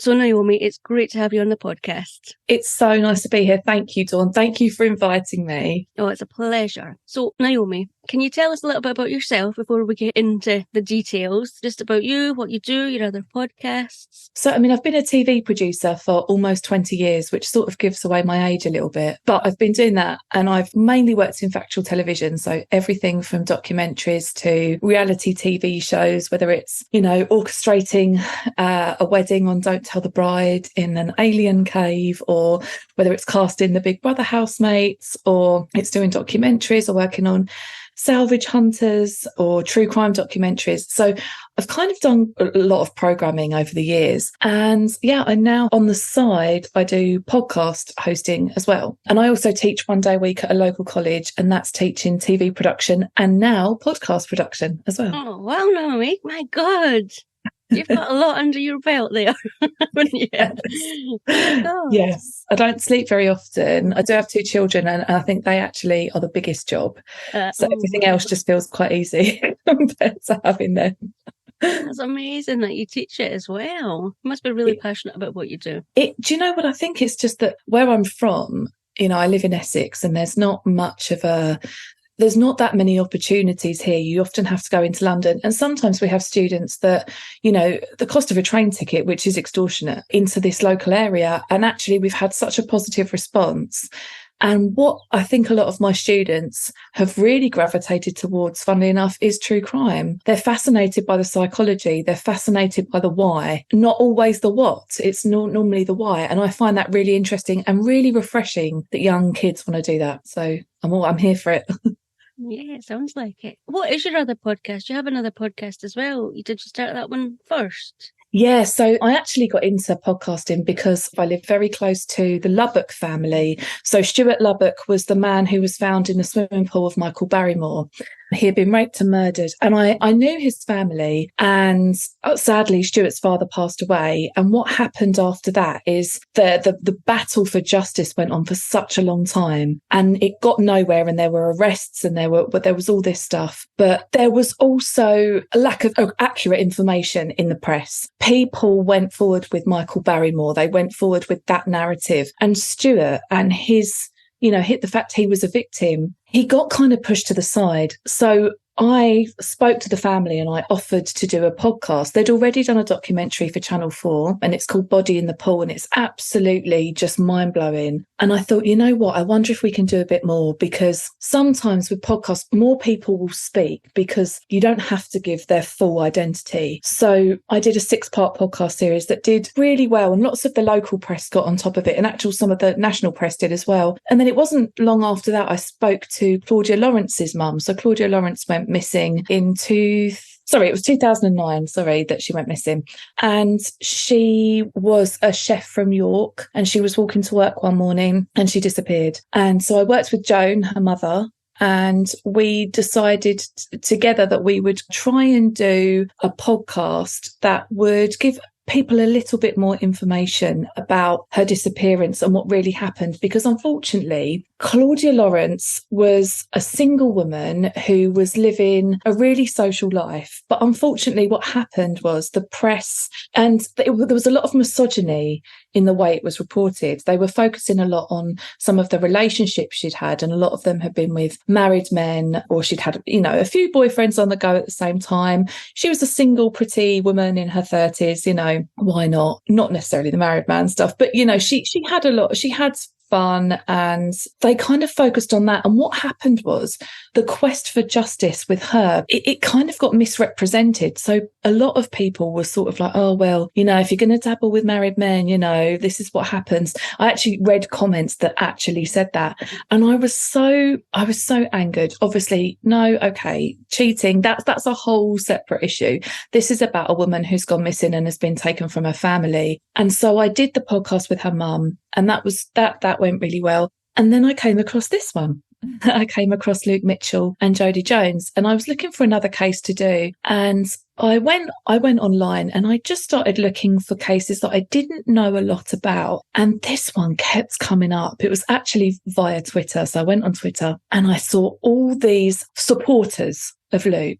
So Naomi, it's great to have you on the podcast. It's so nice to be here. Thank you, Dawn. Thank you for inviting me. Oh, it's a pleasure. So Naomi, can you tell us a little bit about yourself before we get into the details? Just about you, what you do, your other podcasts. So, I've been a TV producer for almost 20 years, which sort of gives away my age a little bit. But I've been doing that and I've mainly worked in factual television. So everything from documentaries to reality TV shows, whether it's, orchestrating a wedding on Don't Tell the Bride in an alien cave, or whether it's casting the Big Brother housemates, or it's doing documentaries or working on salvage hunters or true crime documentaries. So I've kind of done a lot of programming over the years. And I now on the side, I do podcast hosting as well. And I also teach 1 day a week at a local college, and that's teaching TV production and now podcast production as well. Oh, wow, Naomi, my God. You've got a lot under your belt there, haven't you? Yes. I don't sleep very often. I do have 2 children, and I think they actually are the biggest job. So everything else just feels quite easy compared to having them. That's amazing that you teach it as well. You must be really passionate about what you do. Do you know what? I think it's just that where I'm from, I live in Essex, and there's not that many opportunities here. You often have to go into London. And sometimes we have students that, the cost of a train ticket, which is extortionate, into this local area. And actually, we've had such a positive response. And what I think a lot of my students have really gravitated towards, funnily enough, is true crime. They're fascinated by the psychology. They're fascinated by the why, not always the what. It's normally the why. And I find that really interesting and really refreshing that young kids want to do that. So I'm here for it. Yeah, it sounds like it. What is your other podcast? You have another podcast as well. Did you start that one first? Yeah, so I actually got into podcasting because I live very close to the Lubbock family. So Stuart Lubbock was the man who was found in the swimming pool of Michael Barrymore. He had been raped and murdered. And I knew his family, and sadly, Stuart's father passed away. And what happened after that is the battle for justice went on for such a long time, and it got nowhere, and there were arrests, and there was all this stuff. But there was also a lack of accurate information in the press. People went forward with Michael Barrymore. They went forward with that narrative. And Stuart and his hit the fact he was a victim, he got kind of pushed to the side. So I spoke to the family and I offered to do a podcast. They'd already done a documentary for Channel 4, and it's called Body in the Pool, and it's absolutely just mind-blowing. And I thought, you know what, I wonder if we can do a bit more, because sometimes with podcasts, more people will speak because you don't have to give their full identity. So I did a 6-part podcast series that did really well, and lots of the local press got on top of it, and actually some of the national press did as well. And then it wasn't long after that I spoke to Claudia Lawrence's mum. So Claudia Lawrence went missing in 2009, that she went missing. And she was a chef from York, and she was walking to work one morning and she disappeared. And so I worked with Joan, her mother, and we decided together that we would try and do a podcast that would give people a little bit more information about her disappearance and what really happened. Because unfortunately, Claudia Lawrence was a single woman who was living a really social life. But unfortunately, what happened was the press, and there was a lot of misogyny in the way it was reported. They were focusing a lot on some of the relationships she'd had, and a lot of them had been with married men, or she'd had, a few boyfriends on the go at the same time. She was a single, pretty woman in her 30s, why not? Not necessarily the married man stuff, but, she had a lot, she had fun, and they kind of focused on that. And what happened was the quest for justice with her, it kind of got misrepresented. So a lot of people were sort of like, oh, well, if you're going to dabble with married men, this is what happens. I actually read comments that actually said that. And I was so angered. Obviously, no, okay, cheating, that's a whole separate issue. This is about a woman who's gone missing and has been taken from her family. And so I did the podcast with her mum, and that went really well. And then I came across this one. I came across Luke Mitchell and Jodi Jones, and I was looking for another case to do. And I went online and I just started looking for cases that I didn't know a lot about. And this one kept coming up. It was actually via Twitter. So I went on Twitter and I saw all these supporters of Luke.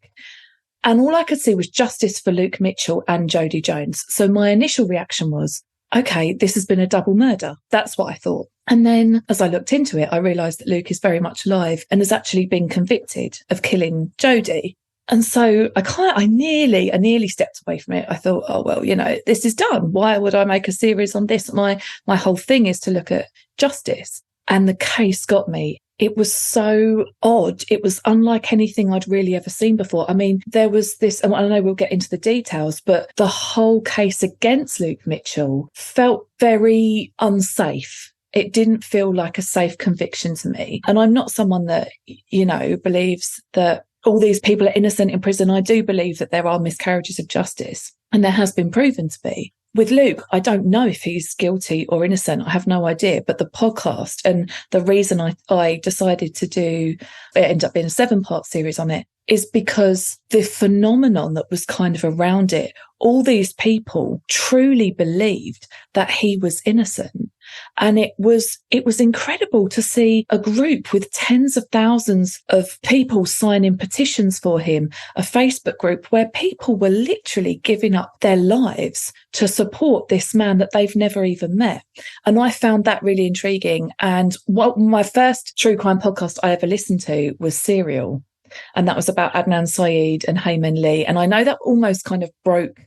And all I could see was justice for Luke Mitchell and Jodi Jones. So my initial reaction was, okay, this has been a double murder. That's what I thought. And then as I looked into it, I realised that Luke is very much alive and has actually been convicted of killing Jodi. And so I nearly stepped away from it. I thought, oh, well, this is done. Why would I make a series on this? My whole thing is to look at justice. And the case got me. It was so odd. It was unlike anything I'd really ever seen before. I mean, there was this, and I know we'll get into the details, but the whole case against Luke Mitchell felt very unsafe. It didn't feel like a safe conviction to me. And I'm not someone that, believes that all these people are innocent in prison. I do believe that there are miscarriages of justice, and there has been proven to be. With Luke, I don't know if he's guilty or innocent. I have no idea. But the podcast and the reason I decided to do it ended up being a 7-part series on it is because the phenomenon that was kind of around it, all these people truly believed that he was innocent. And it was incredible to see a group with tens of thousands of people signing petitions for him, a Facebook group where people were literally giving up their lives to support this man that they've never even met. And I found that really intriguing. And my first true crime podcast I ever listened to was Serial. And that was about Adnan Syed and Hayman Lee. And I know that almost kind of broke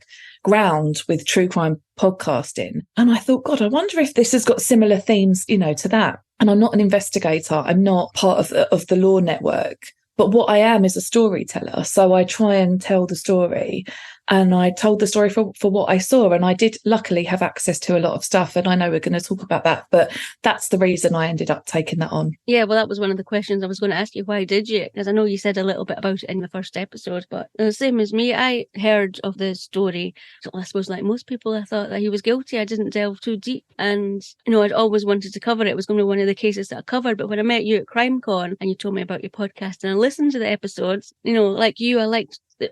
ground with true crime podcasting. And I thought, God, I wonder if this has got similar themes, to that. And I'm not an investigator. I'm not part of the law network. But what I am is a storyteller. So I try and tell the story. And I told the story for what I saw. And I did luckily have access to a lot of stuff. And I know we're going to talk about that. But that's the reason I ended up taking that on. Yeah, well, that was one of the questions I was going to ask you. Why did you? Because I know you said a little bit about it in the first episode. But the same as me, I heard of the story. So I suppose like most people, I thought that he was guilty. I didn't delve too deep. And, I'd always wanted to cover it. It was going to be one of the cases that I covered. But when I met you at CrimeCon and you told me about your podcast and I listened to the episodes, like you, I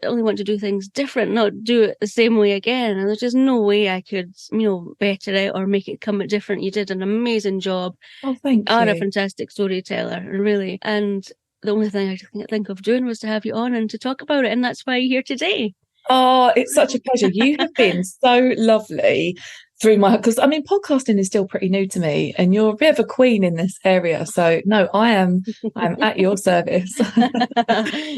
only want to do things different, not do it the same way again. And there's just no way I could, better it or make it come out different. You did an amazing job. Oh, thank you. You are a fantastic storyteller, really. And the only thing I could think of doing was to have you on and to talk about it. And that's why you're here today. Oh, it's such a pleasure. You have been so lovely through because podcasting is still pretty new to me and you're a bit of a queen in this area. So no, I'm at your service.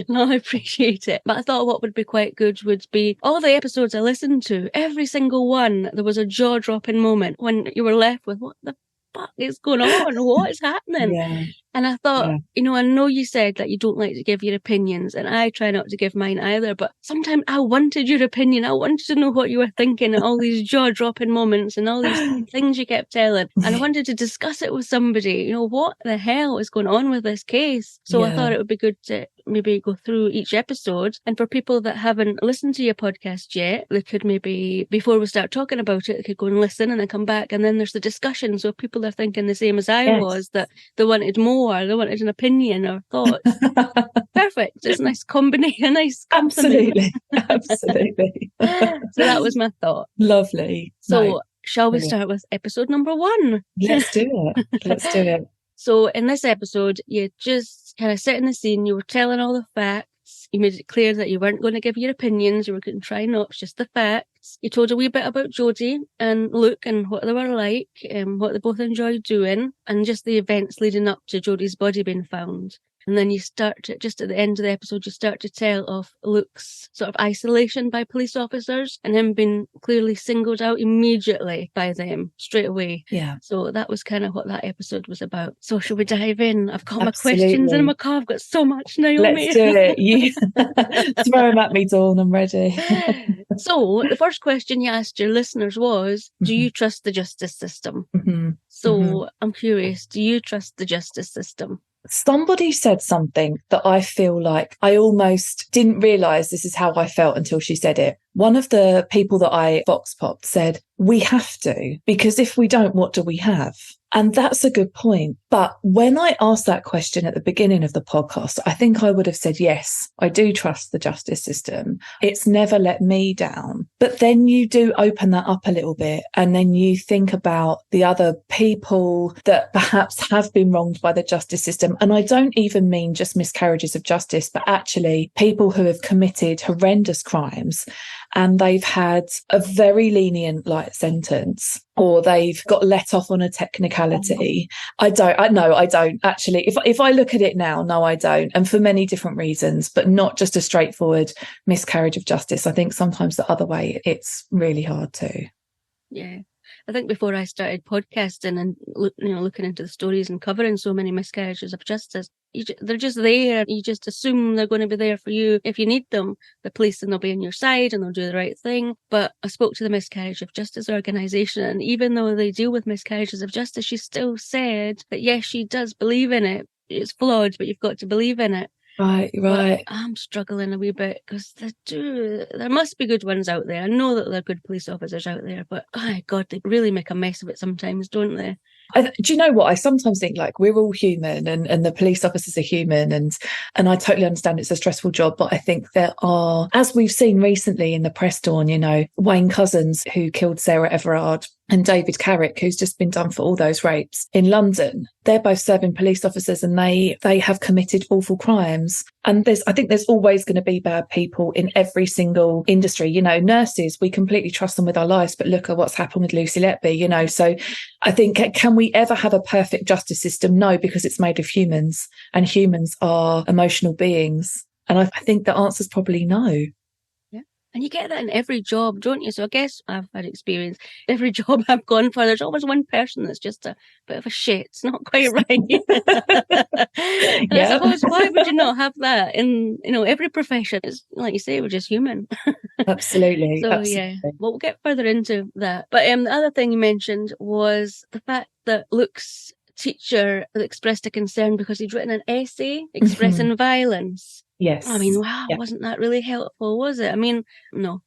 No, I appreciate it. But I thought what would be quite good would be all the episodes I listened to, every single one, there was a jaw-dropping moment when you were left with, what the fuck is going on? What is happening? Yeah. And I thought, I know you said that you don't like to give your opinions, and I try not to give mine either, but sometimes I wanted your opinion. I wanted to know what you were thinking and all these jaw-dropping moments and all these things you kept telling. And I wanted to discuss it with somebody, what the hell is going on with this case? So I thought it would be good to maybe go through each episode. And for people that haven't listened to your podcast yet, they could maybe, before we start talking about it, they could go and listen and then come back. And then there's the discussion. So if people are thinking the same as I was, that they wanted more, they wanted an opinion or thoughts. Perfect. It's a nice combination, a nice company. Absolutely. So that was my thought. Lovely. So shall we start with episode number 1? Let's do it. So in this episode, you just kind of setting the scene. You were telling all the facts. You made it clear that you weren't going to give your opinions. You were going to try not, it's just the facts. You told a wee bit about Jodi and Luke and what they were like and what they both enjoyed doing and just the events leading up to Jodi's body being found. And then you start to, just at the end of the episode, you start to tell of Luke's sort of isolation by police officers and him being clearly singled out immediately by them straight away. Yeah. So that was kind of what that episode was about. So shall we dive in? I've got my questions in my car. I've got so much, Naomi. Let's do it. You throw them at me, Dawn. I'm ready. So the first question you asked your listeners was, do you trust the justice system? So I'm curious, do you trust the justice system? Somebody said something that I feel like I almost didn't realise this is how I felt until she said it. One of the people that I vox popped said, we have to, because if we don't, what do we have? And that's a good point. But when I asked that question at the beginning of the podcast, I think I would have said, yes, I do trust the justice system. It's never let me down. But then you do open that up a little bit. And then you think about the other people that perhaps have been wronged by the justice system. And I don't even mean just miscarriages of justice, but actually people who have committed horrendous crimes and they've had a very lenient light sentence, or they've got let off on a technicality. I don't actually. If I look at it now, no, I don't. And for many different reasons, but not just a straightforward miscarriage of justice. I think sometimes the other way, it's really hard to. Yeah. I think before I started podcasting and looking into the stories and covering so many miscarriages of justice, they're just there. You just assume they're going to be there for you if you need them. The police, and they'll be on your side and they'll do the right thing. But I spoke to the Miscarriage of Justice organisation, and even though they deal with miscarriages of justice, she still said that yes, she does believe in it. It's flawed, but you've got to believe in it. Right. But I'm struggling a wee bit because there must be good ones out there. I know that there are good police officers out there, but oh God, they really make a mess of it sometimes, don't they? Do you know what? I sometimes think like we're all human and the police officers are human and I totally understand it's a stressful job, but I think there are, as we've seen recently in the press dawn, Wayne Couzens, who killed Sarah Everard, and David Carrick, who's just been done for all those rapes in London. They're both serving police officers and they have committed awful crimes. And I think there's always going to be bad people in every single industry. Nurses, we completely trust them with our lives, but look at what's happened with Lucy Letby, So I think, can we ever have a perfect justice system? No, because it's made of humans and humans are emotional beings. And I think the answer is probably no. And you get that in every job, don't you? So I guess I've had experience. Every job I've gone for, there's always one person that's just a bit of a shit. It's not quite right. And I suppose, why would you not have that in, every profession? It's like you say, we're just human. Absolutely. So absolutely. Yeah, we'll get further into that. But the other thing you mentioned was the fact that Luke's teacher expressed a concern because he'd written an essay expressing violence. Yes. I mean, wow, wasn't that really helpful, was it? I mean, no,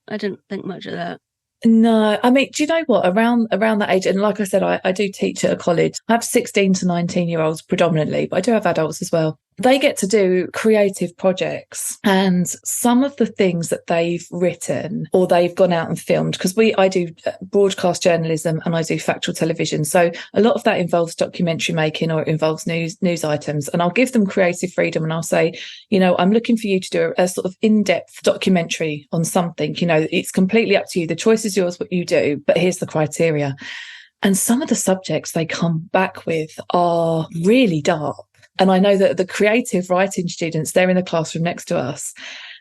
I didn't think much of that. No, I mean, do you know what? Around that age, and like I said, I do teach at a college. I have 16 to 19-year-olds predominantly, but I do have adults as well. They get to do creative projects, and some of the things that they've written or they've gone out and filmed, because I do broadcast journalism and I do factual television. So a lot of that involves documentary making or it involves news items. And I'll give them creative freedom and I'll say, I'm looking for you to do a sort of in-depth documentary on something. It's completely up to you. The choice is yours, what you do, but here's the criteria. And some of the subjects they come back with are really dark. And I know that the creative writing students, they're in the classroom next to us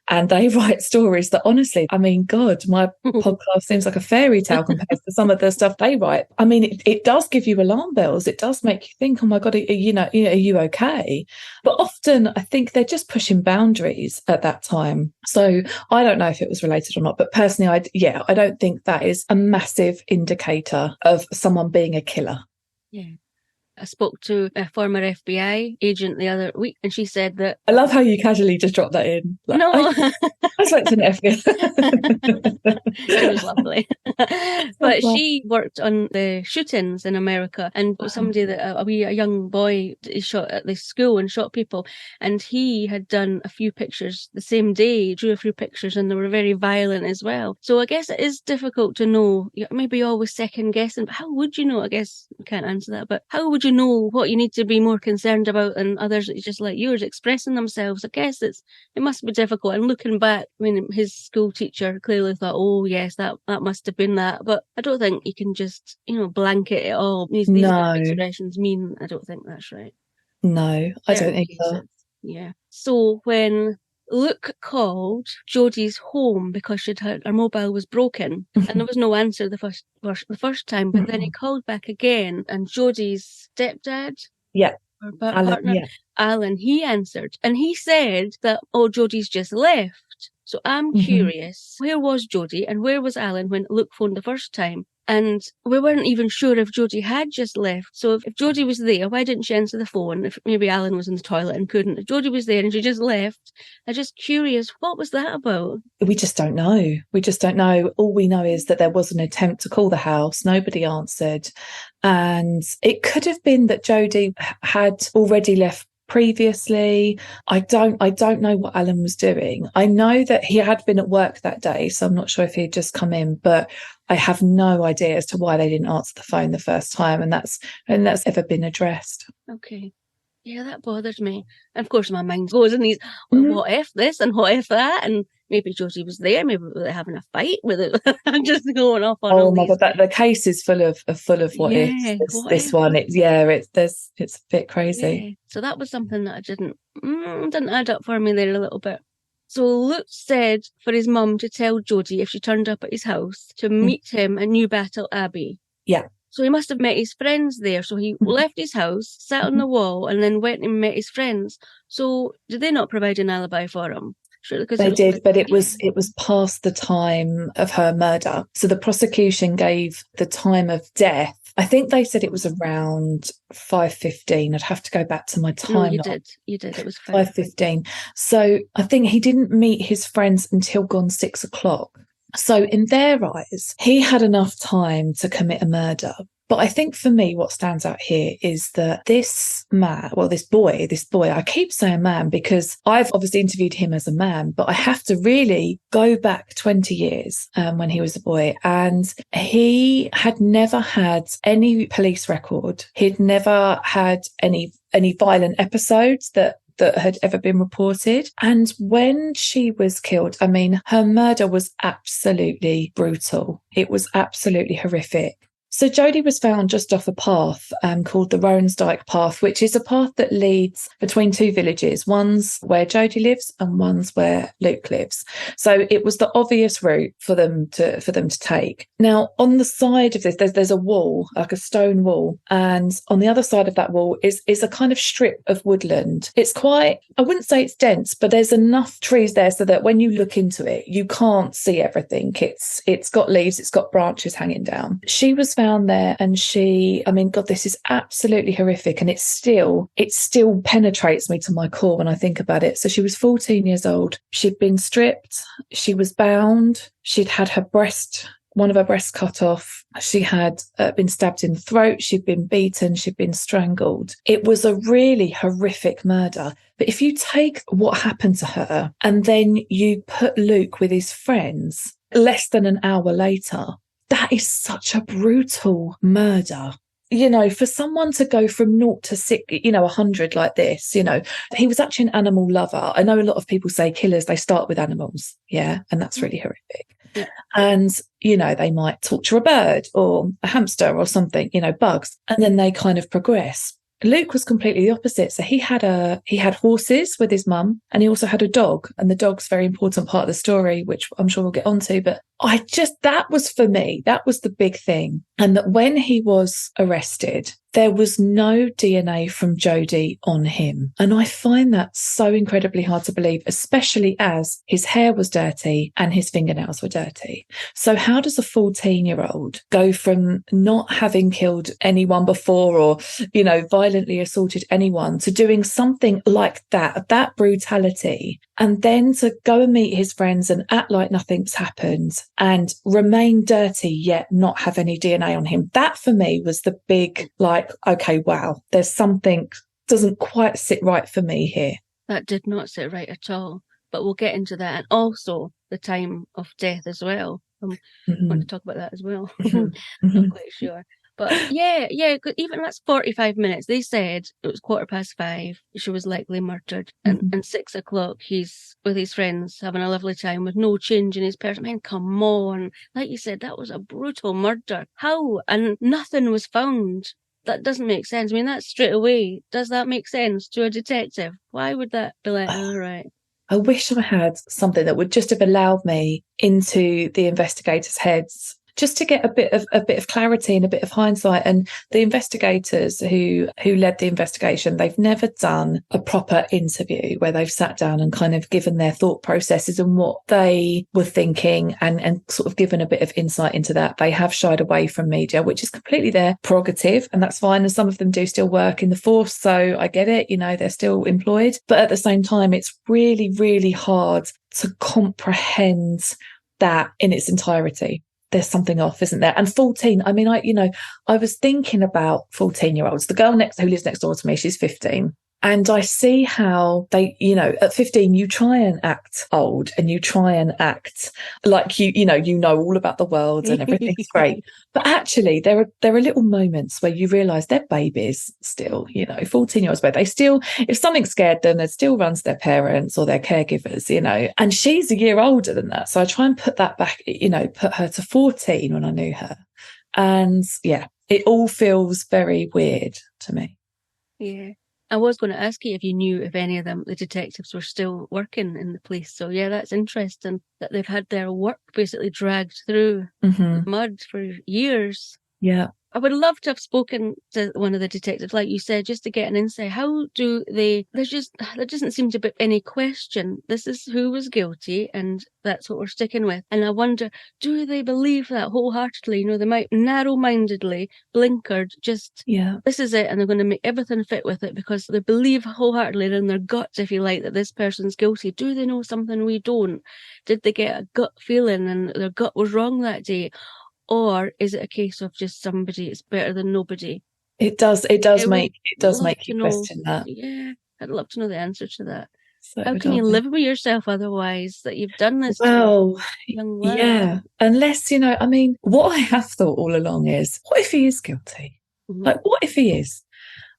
and they write stories that honestly, I mean, God, my podcast seems like a fairy tale compared to some of the stuff they write. I mean, it does give you alarm bells. It does make you think, oh my God, are you okay? But often I think they're just pushing boundaries at that time. So I don't know if it was related or not, but personally, I don't think that is a massive indicator of someone being a killer. Yeah. I spoke to a former FBI agent the other week, and she said that... I love how you casually just dropped that in. Like, no. I spoke to an FBI. It was lovely. But she worked on the shootings in America, and somebody that a young boy shot at the school and shot people, and he had done a few pictures the same day, drew a few pictures, and they were very violent as well. So I guess it is difficult to know. Maybe you're always second guessing, but how would you know? I guess I can't answer that, but how would you know what you need to be more concerned about and others just like yours expressing themselves? I guess it must be difficult. And looking back, I mean, his school teacher clearly thought, oh yes, that must have been that. But I don't think you can just, blanket it all. These expressions mean, I don't think that's right. No, I don't think so. Yeah. So when Luke called Jodi's home because her mobile was broken, and there was no answer the first time, but then he called back again, and Jodi's stepdad, her partner, Alan, he answered, and he said that, Jodi's just left. So I'm curious, where was Jodi and where was Alan when Luke phoned the first time? And we weren't even sure if Jodi had just left. So if Jodi was there, why didn't she answer the phone? If maybe Alan was in the toilet and couldn't. If Jodi was there and she just left, I'm just curious, what was that about? We just don't know. We just don't know. All we know is that there was an attempt to call the house. Nobody answered. And it could have been that Jodi had already left previously. I don't know what Alan was doing. I know that he had been at work that day, so I'm not sure if he had just come in, but I have no idea as to why they didn't answer the phone the first time, and that's ever been addressed. Okay. Yeah, that bothers me. And of course my mind goes in these, what if this and what if that? And maybe Jodi was there, maybe they're having a fight with it. I'm just going off on all these. God, the case is full of what ifs. This one, it's a bit crazy. Yeah. So that was something that I didn't add up for me there a little bit. So Luke said for his mum to tell Jodi if she turned up at his house to meet him at New Battle Abbey. Yeah. So he must have met his friends there. So he left his house, sat on the wall, and then went and met his friends. So did they not provide an alibi for him? Surely, they did, but it was past the time of her murder. So the prosecution gave the time of death. I think they said it was around 5:15. I'd have to go back to my time. No, you did. It was 5:15. So I think he didn't meet his friends until gone 6 o'clock. So in their eyes, he had enough time to commit a murder. But I think for me, what stands out here is that this boy, I keep saying man because I've obviously interviewed him as a man, but I have to really go back 20 years when he was a boy. And he had never had any police record. He'd never had any violent episodes that had ever been reported. And when she was killed, I mean, her murder was absolutely brutal. It was absolutely horrific. So Jodi was found just off a path called the Ronsdyke Path, which is a path that leads between two villages. One's where Jodi lives and one's where Luke lives. So it was the obvious route for them to take. Now, on the side of this, there's a wall, like a stone wall, and on the other side of that wall is a kind of strip of woodland. It's quite, I wouldn't say it's dense, but there's enough trees there so that when you look into it, you can't see everything. It's got leaves, it's got branches hanging down. She was found there, and this is absolutely horrific, and it still penetrates me to my core when I think about it. So she was 14 years old. She'd been stripped. She was bound. She'd had one of her breasts cut off. She had been stabbed in the throat. She'd been beaten. She'd been strangled. It was a really horrific murder. But if you take what happened to her and then you put Luke with his friends less than an hour later, that is such a brutal murder. You know, for someone to go from 0 to 100 like this, he was actually an animal lover. I know a lot of people say killers, they start with animals. Yeah. And that's really horrific. Yeah. And, they might torture a bird or a hamster or something, bugs, and then they kind of progress. Luke was completely the opposite. So he had horses with his mum, and he also had a dog, and the dog's a very important part of the story, which I'm sure we'll get onto. But that was for me, that was the big thing. And that when he was arrested, there was no DNA from Jodi on him. And I find that so incredibly hard to believe, especially as his hair was dirty and his fingernails were dirty. So how does a 14-year-old go from not having killed anyone before or, violently assaulted anyone to doing something like that brutality, and then to go and meet his friends and act like nothing's happened and remain dirty yet not have any DNA on him? That for me was the big, okay, wow, there's something doesn't quite sit right for me here. That did not sit right at all. But we'll get into that. And also the time of death as well. I want to talk about that as well. Not quite sure. But yeah, even that's 45 minutes. They said it was 5:15. She was likely murdered. And 6 o'clock, he's with his friends having a lovely time with no change in his person. Man, come on. Like you said, that was a brutal murder. How? And nothing was found. That doesn't make sense. I mean, that's straight away. Does that make sense to a detective? Why would that be like, all right? I wish I had something that would just have allowed me into the investigators' heads just to get a bit of clarity and a bit of hindsight. And the investigators who led the investigation, they've never done a proper interview where they've sat down and kind of given their thought processes and what they were thinking and sort of given a bit of insight into that. They have shied away from media, which is completely their prerogative, and that's fine. And some of them do still work in the force, so I get it, they're still employed. But at the same time, it's really, really hard to comprehend that in its entirety. There's something off, isn't there? And 14, I was thinking about 14-year-olds. The girl who lives next door to me, she's 15. And I see how they, at 15, you try and act old and you try and act like you know all about the world and everything's great. But actually, there are little moments where you realise they're babies still, 14-year-olds, but they still, if something scared them, they'd still run to their parents or their caregivers, and she's a year older than that. So I try and put that back, put her to 14 when I knew her. And yeah, it all feels very weird to me. Yeah. I was going to ask you if you knew if any of the detectives were still working in the police. So yeah, that's interesting that they've had their work basically dragged through the mud for years. Yeah. I would love to have spoken to one of the detectives, like you said, just to get an insight. How do they, there doesn't seem to be any question. This is who was guilty and that's what we're sticking with. And I wonder, do they believe that wholeheartedly? They might narrow-mindedly, blinkered, this is it, and they're going to make everything fit with it because they believe wholeheartedly in their guts, if you like, that this person's guilty. Do they know something we don't? Did they get a gut feeling and their gut was wrong that day? Or is it a case of just somebody is better than nobody? It does make you question that. Yeah, I'd love to know the answer to that. So how can you live with yourself otherwise that you've done this? Well, young lad? Yeah, unless what I have thought all along is, what if he is guilty? Like, what if he is?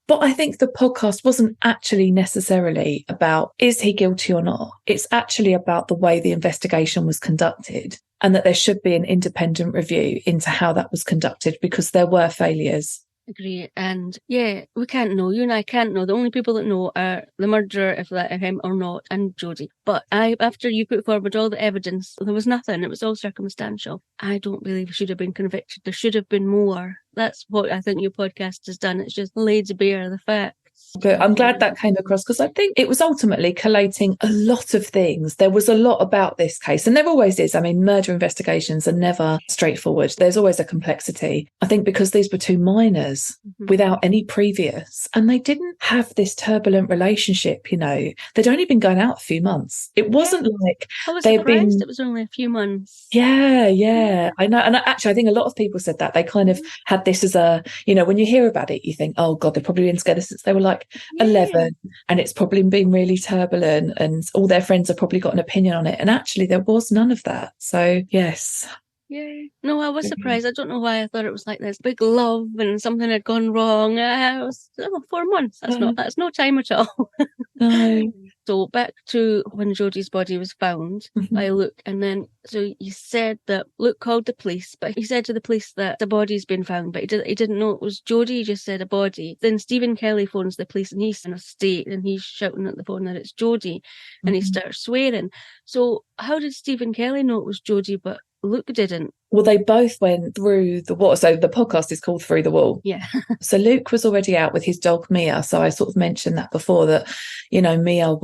But I think the podcast wasn't actually necessarily about is he guilty or not. It's actually about the way the investigation was conducted and that there should be an independent review into how that was conducted because there were failures. Agree. And yeah, we can't know. You and I can't know. The only people that know are the murderer, if that is him or not, and Jodi. But after you put forward all the evidence, there was nothing. It was all circumstantial. I don't believe he should have been convicted. There should have been more. That's what I think your podcast has done. It's just laid bare the facts. But I'm glad that came across because I think it was ultimately collating a lot of things. There was a lot about this case, and there always is. Murder investigations are never straightforward. There's always a complexity. I think because these were two minors without any previous, and they didn't have this turbulent relationship, They'd only been going out a few months. It wasn't like I was surprised it was only a few months. Yeah. I know. And actually, I think a lot of people said that. They kind of had this as a, when you hear about it, you think, oh God, they've probably been together since they were like 11 and it's probably been really turbulent and all their friends have probably got an opinion on it. And actually there was none of that. So yes. Yeah. No, I was surprised. I don't know why I thought it was like this big love and something had gone wrong. It was 4 months. That's no time at all. No. So back to when Jodi's body was found by Luke, and then so you said that Luke called the police, but he said to the police that the body's been found, but he didn't know it was Jodi. He just said a body. Then Stephen Kelly phones the police, and he's in a state, and he's shouting at the phone that it's Jodi, and he starts swearing. So how did Stephen Kelly know it was Jodi, but Luke didn't? Well, they both went through the wall. So the podcast is called Through the Wall. Yeah. So Luke was already out with his dog, Mia. So I sort of mentioned that before that, Mia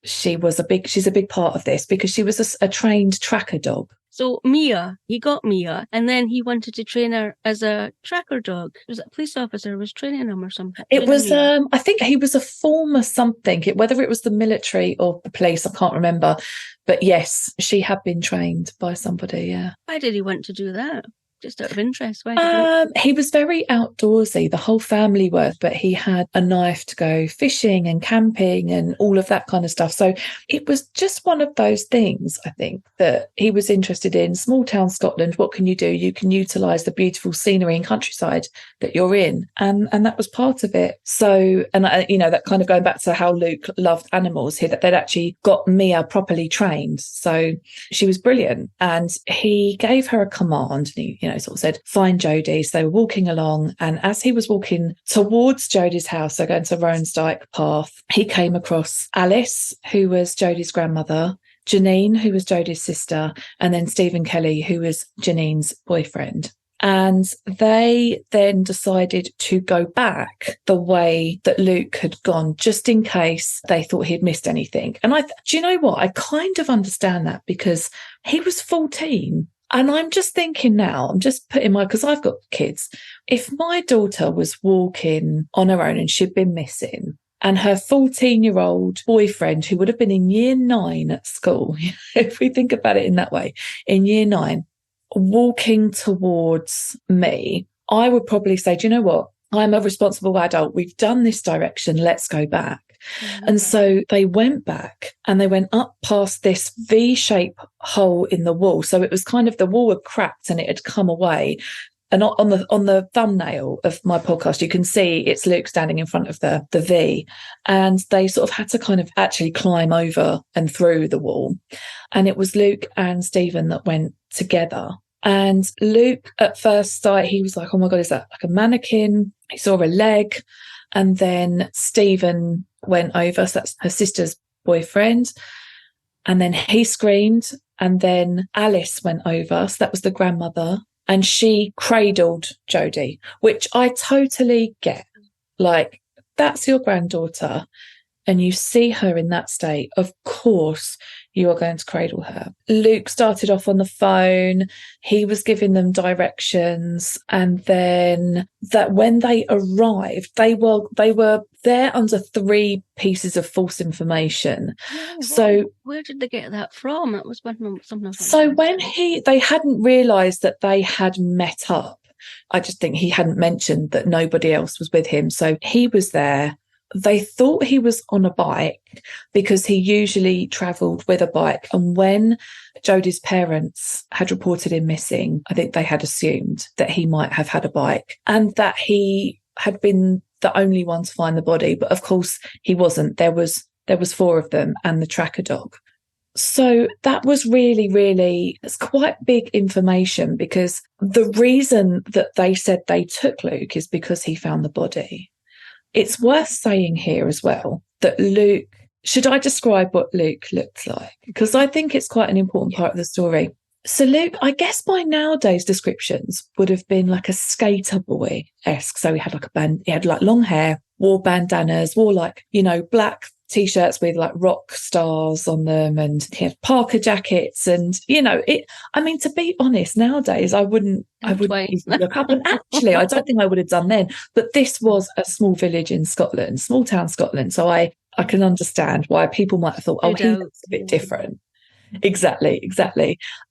she's a big part of this because she was a trained tracker dog. So he got Mia, and then he wanted to train her as a tracker dog. Was it a police officer was training him or something? It was, I think he was a former something, whether it was the military or the police, I can't remember. But yes, she had been trained by somebody, yeah. Why did he want to do that? Just out of interest. Why he was very outdoorsy. The whole family were, but he had a knife to go fishing and camping and all of that kind of stuff. So it was just one of those things, I think, that he was interested in. Small town Scotland, what can you do? You can utilise the beautiful scenery and countryside that you're in. And that was part of it. So, and that kind of going back to how Luke loved animals here, that they'd actually got Mia properly trained. So she was brilliant. And he gave her a command, and he, sort of said, find Jodi. So they were walking along, and as he was walking towards Jodi's house, so going to Roansdyke Path, he came across Alice, who was Jodi's grandmother, Janine, who was Jodi's sister, and then Stephen Kelly, who was Janine's boyfriend. And they then decided to go back the way that Luke had gone, just in case they thought he'd missed anything. And do you know what? I kind of understand that, because he was 14. And I'm just thinking now, I'm just putting because I've got kids. If my daughter was walking on her own and she'd been missing, and her 14-year-old boyfriend, who would have been in year 9 at school, if we think about it in that way, in year 9, walking towards me, I would probably say, do you know what? I'm a responsible adult. We've done this direction. Let's go back. Mm-hmm. And so they went back and they went up past this V-shaped hole in the wall. So it was kind of, the wall had cracked and it had come away. And on the thumbnail of my podcast, you can see it's Luke standing in front of the V, and they sort of had to kind of actually climb over and through the wall. And it was Luke and Stephen that went together. And Luke, at first sight, he was like, oh my God, is that like a mannequin? He saw a leg. And then Stephen went over. So that's her sister's boyfriend. And then he screamed. And then Alice went over. So that was the grandmother. And she cradled Jodi, which I totally get. Like, that's your granddaughter, and you see her in that state. Of course, you are going to cradle her. Luke started off on the phone. He was giving them directions. And then that when they arrived, they were there under 3 pieces of false information. Where did they get that from? It was something. So when they hadn't realised that they had met up, I just think he hadn't mentioned that nobody else was with him. So he was there. They thought he was on a bike because he usually travelled with a bike. And when Jodi's parents had reported him missing, I think they had assumed that he might have had a bike and that he had been the only one to find the body. But of course he wasn't. There was 4 of them and the tracker dog. So that was really, really, it's quite big information, because the reason that they said they took Luke is because he found the body. It's worth saying here as well that Luke, should I describe what Luke looked like? Because I think it's quite an important part of the story. So Luke, I guess by nowadays descriptions, would have been like a skater boy-esque. So he had like long hair, wore bandanas, wore like, black T-shirts with like rock stars on them, and he had Parker jackets, and to be honest, nowadays I wouldn't even look up, and actually I don't think I would have done then, but this was a small village in Scotland, small town Scotland, so I can understand why people might have thought, oh, he looks a bit different. Exactly.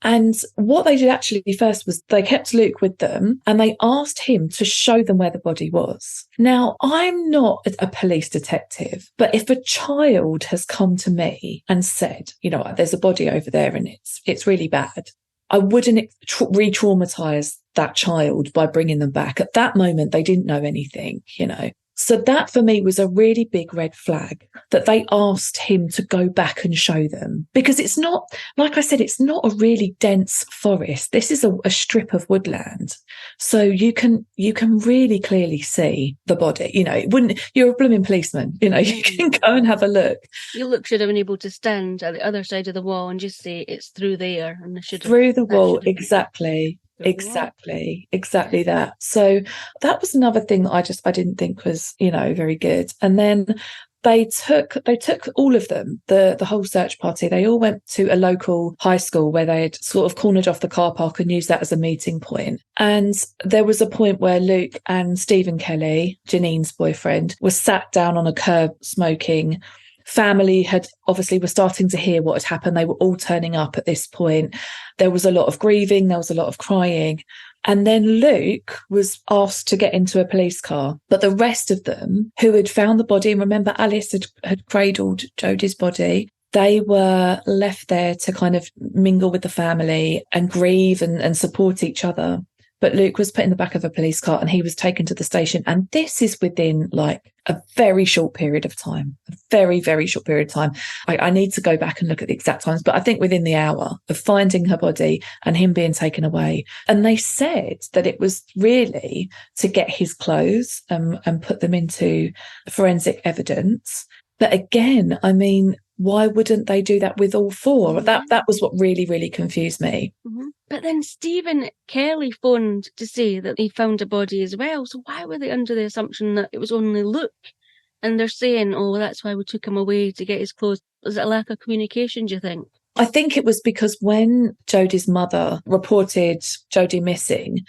And what they did actually first was they kept Luke with them and they asked him to show them where the body was. Now, I'm not a police detective, but if a child has come to me and said, there's a body over there and it's really bad, I wouldn't re-traumatize that child by bringing them back. At that moment, they didn't know anything, So that for me was a really big red flag, that they asked him to go back and show them, because it's not, like I said, it's not a really dense forest. This is a strip of woodland. So you can really clearly see the body, you're a blooming policeman, you can go and have a look. You should have been able to stand at the other side of the wall and just say it's through there. And through the wall, exactly. Exactly that. So that was another thing that I didn't think was, very good. And then they took all of them, the whole search party. They all went to a local high school where they'd sort of cornered off the car park and used that as a meeting point. And there was a point where Luke and Stephen Kelly, Janine's boyfriend, were sat down on a curb smoking. Family were starting to hear what had happened. They were all turning up at this point. There was a lot of grieving. There was a lot of crying. And then Luke was asked to get into a police car. But the rest of them who had found the body, and remember Alice had cradled Jodi's body, they were left there to kind of mingle with the family and grieve and support each other. But Luke was put in the back of a police car and he was taken to the station. And this is within like a very short period of time, a very, very short period of time. I need to go back and look at the exact times, but I think within the hour of finding her body and him being taken away. And they said that it was really to get his clothes and put them into forensic evidence. But again, I mean, why wouldn't they do that with all four? That was what really, really confused me. Mm-hmm. But then Stephen Kelly phoned to say that he found a body as well. So why were they under the assumption that it was only Luke? And they're saying, oh, that's why we took him away to get his clothes. Was it a lack of communication, do you think? I think it was because when Jodi's mother reported Jodi missing,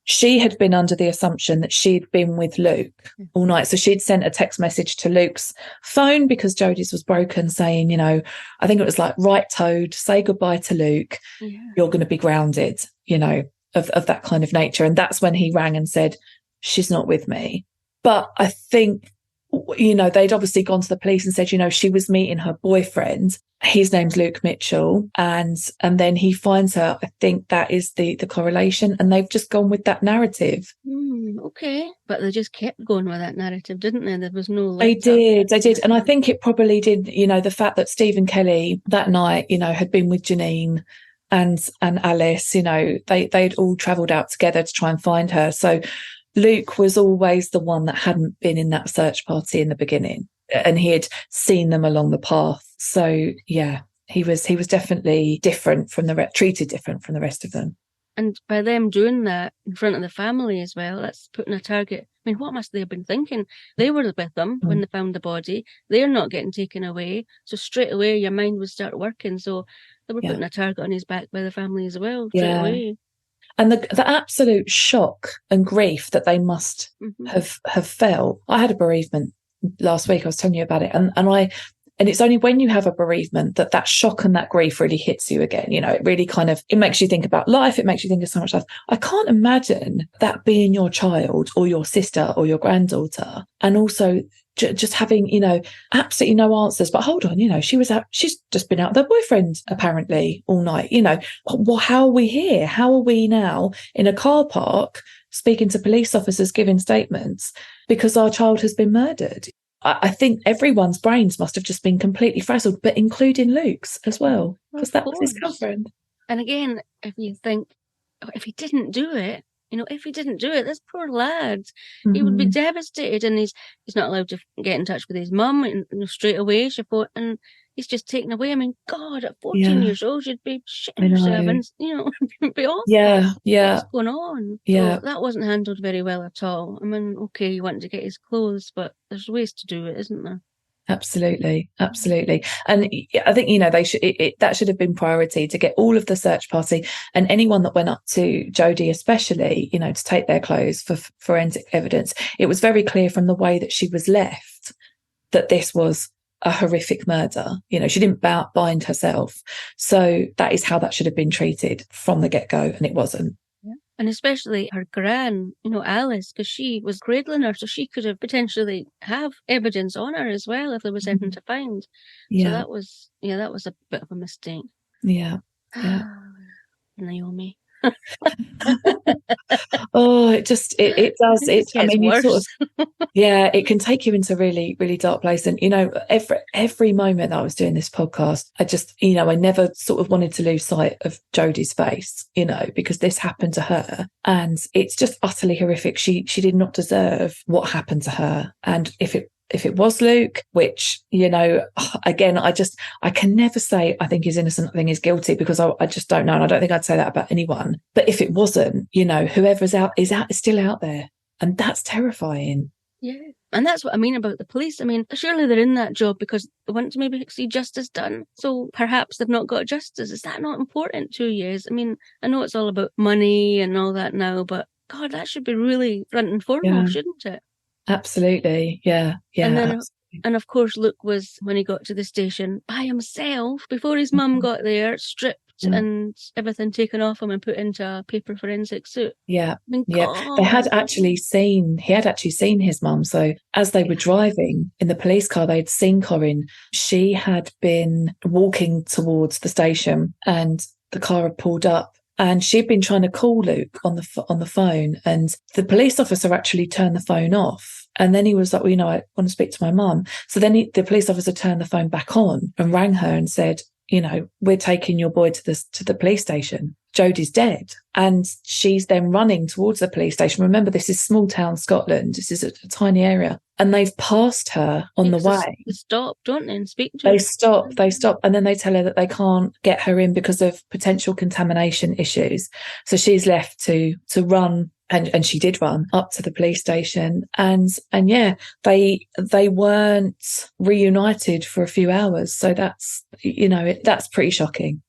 she had been under the assumption that she'd been with Luke all night. So she'd sent a text message to Luke's phone because Jodi's was broken saying, I think it was like, right, Toad, say goodbye to Luke. Yeah. You're going to be grounded, of that kind of nature. And that's when he rang and said, she's not with me. But I think, they'd obviously gone to the police and said, she was meeting her boyfriend. His name's Luke Mitchell. And then he finds her. I think that is the correlation. And they've just gone with that narrative. Okay. But they just kept going with that narrative, didn't they? There was no... They did. And I think it probably did, the fact that Stephen Kelly that night, had been with Janine and Alice, they'd all travelled out together to try and find her. So Luke was always the one that hadn't been in that search party in the beginning, and he had seen them along the path. So yeah, he was definitely different from treated different from the rest of them. And by them doing that in front of the family as well, that's putting a target. I mean, what must they have been thinking? They were with them when they found the body. They're not getting taken away. So straight away, your mind would start working. So they were putting a target on his back by the family as well, straight away. And the absolute shock and grief that they must have felt. I had a bereavement last week. I was telling you about it. And it's only when you have a bereavement that shock and that grief really hits you again. It really it makes you think about life. It makes you think of so much life. I can't imagine that being your child or your sister or your granddaughter. And also just having, absolutely no answers. But hold on, she's just been out with her boyfriend apparently all night. Well, how are we here? How are we now in a car park speaking to police officers, giving statements because our child has been murdered? I think everyone's brains must have just been completely frazzled, but including Luke's as well, because that was his girlfriend. And again, if you think, if he didn't do it, this poor lad, he would be devastated, and he's not allowed to get in touch with his mum and straight away. And he's just taken away. I mean, God, at 14 years old, you'd be shitting yourself, and it'd be awful. Yeah. What's going on? Yeah, so that wasn't handled very well at all. I mean, okay, you wanted to get his clothes, but there's ways to do it, isn't there? Absolutely. And I think, that should have been priority, to get all of the search party and anyone that went up to Jodi, especially, to take their clothes for forensic evidence. It was very clear from the way that she was left that this was a horrific murder. She didn't bind herself. So that is how that should have been treated from the get-go, and it wasn't. And especially her gran, Alice, because she was cradling her, so she could have potentially have evidence on her as well if there was anything to find. Yeah. So that was a bit of a mistake. Yeah. Naomi. Oh, it does. I mean, worse. It can take you into really, really dark place. And every moment that I was doing this podcast, I just, I never sort of wanted to lose sight of Jodi's face, because this happened to her, and it's just utterly horrific. She did not deserve what happened to her. And if it was Luke, which, again, I can never say I think he's innocent, I think he's guilty, because I just don't know. And I don't think I'd say that about anyone. But if it wasn't, whoever's out is still out there. And that's terrifying. Yeah. And that's what I mean about the police. I mean, surely they're in that job because they want to maybe see justice done. So perhaps they've not got justice. Is that not important to you? I mean, I know it's all about money and all that now, but God, that should be really front and foremost, shouldn't it? Absolutely. Yeah. And then, and of course, Luke was, when he got to the station, by himself, before his mum got there, stripped and everything taken off him and put into a paper forensic suit. Yeah. I mean, They had actually seen his mum. So as they were driving in the police car, they'd seen Corinne. She had been walking towards the station and the car had pulled up. And she'd been trying to call Luke on the phone, and the police officer actually turned the phone off. And then he was like, well, I want to speak to my mum. So then the police officer turned the phone back on and rang her and said, we're taking your boy to the police station. Jodi's dead. And she's then running towards the police station. Remember, this is small town Scotland. This is a tiny area. And they've passed her on the way. They stop, don't they, and speak to her? They stop. And then they tell her that they can't get her in because of potential contamination issues. So she's left to run. And she did run up to the police station. And yeah, they weren't reunited for a few hours. So that's, that's pretty shocking.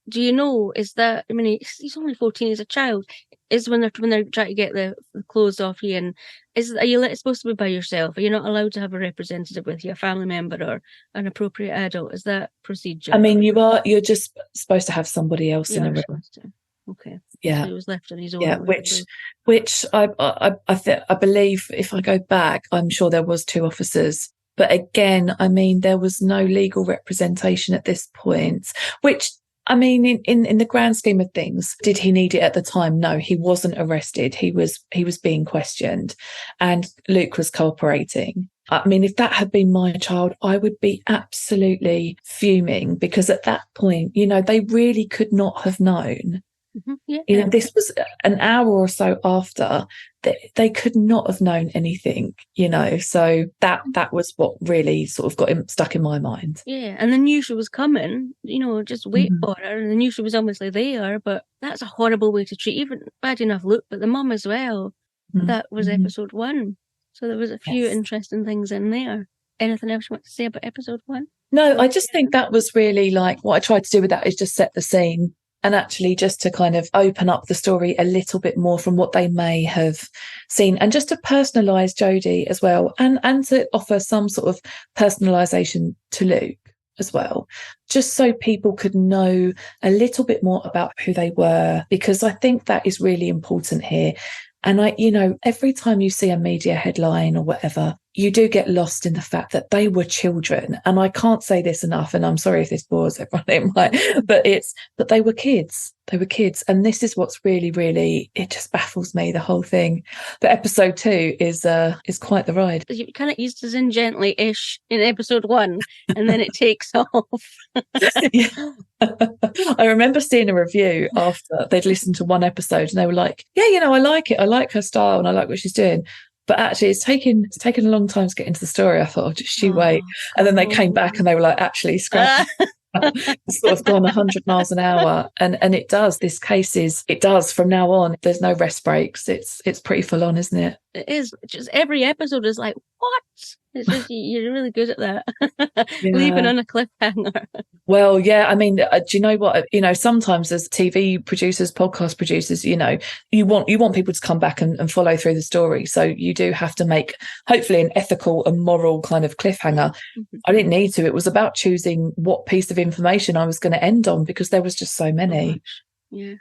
Do you know, is that, I mean, he's only 14 as a child, is when they're trying to get the clothes off you, and are you supposed to be by yourself? Are you not allowed to have a representative with you, a family member or an appropriate adult? Is that procedure? I mean, you're just supposed to have somebody else in a room. Okay. Yeah. So he was left on his own. Yeah, which I believe, if I go back, I'm sure there was 2 officers. But again, I mean, there was no legal representation at this point, which, I mean, in the grand scheme of things, did he need it at the time? No, he wasn't arrested. He was being questioned, and Luke was cooperating. I mean, if that had been my child, I would be absolutely fuming, because at that point, they really could not have known. Mm-hmm. Yeah. This was an hour or so after. They could not have known anything, so that was what really sort of got him stuck in my mind. Yeah, and they knew she was coming, just wait for her, and they knew she was obviously there, but that's a horrible way to treat, even bad enough Luke, but the mum as well. That was episode 1. So there was a few interesting things in there. Anything else you want to say about episode 1? No, I just think that was really, like, what I tried to do with that is just set the scene, and actually just to kind of open up the story a little bit more from what they may have seen, and just to personalise Jodi as well, and to offer some sort of personalisation to Luke as well, just so people could know a little bit more about who they were, because I think that is really important here. And every time you see a media headline or whatever, you do get lost in the fact that they were children. And I can't say this enough, and I'm sorry if this bores everyone, but they were kids. They were kids. And this is what's really, really, it just baffles me, the whole thing. But episode 2 is quite the ride. You kind of eased us in gently-ish in episode 1, and then it takes off. I remember seeing a review after they'd listened to one episode, and they were like, yeah, I like it. I like her style and I like what she's doing. But actually, it's taken a long time to get into the story. I thought, just wait. And then they came back and they were like, actually, scrap. It's sort of gone 100 miles an hour. And it does. This case it does from now on. There's no rest breaks. It's pretty full on, isn't it? It is. Just every episode is like, what? It's just, you're really good at that. Leaving on a cliffhanger. Well, yeah, I mean, do you know what? Sometimes as TV producers, podcast producers, you want people to come back and follow through the story. So you do have to make, hopefully, an ethical and moral kind of cliffhanger. Mm-hmm. I didn't need to. It was about choosing what piece of information I was going to end on, because there was just so many. Yeah.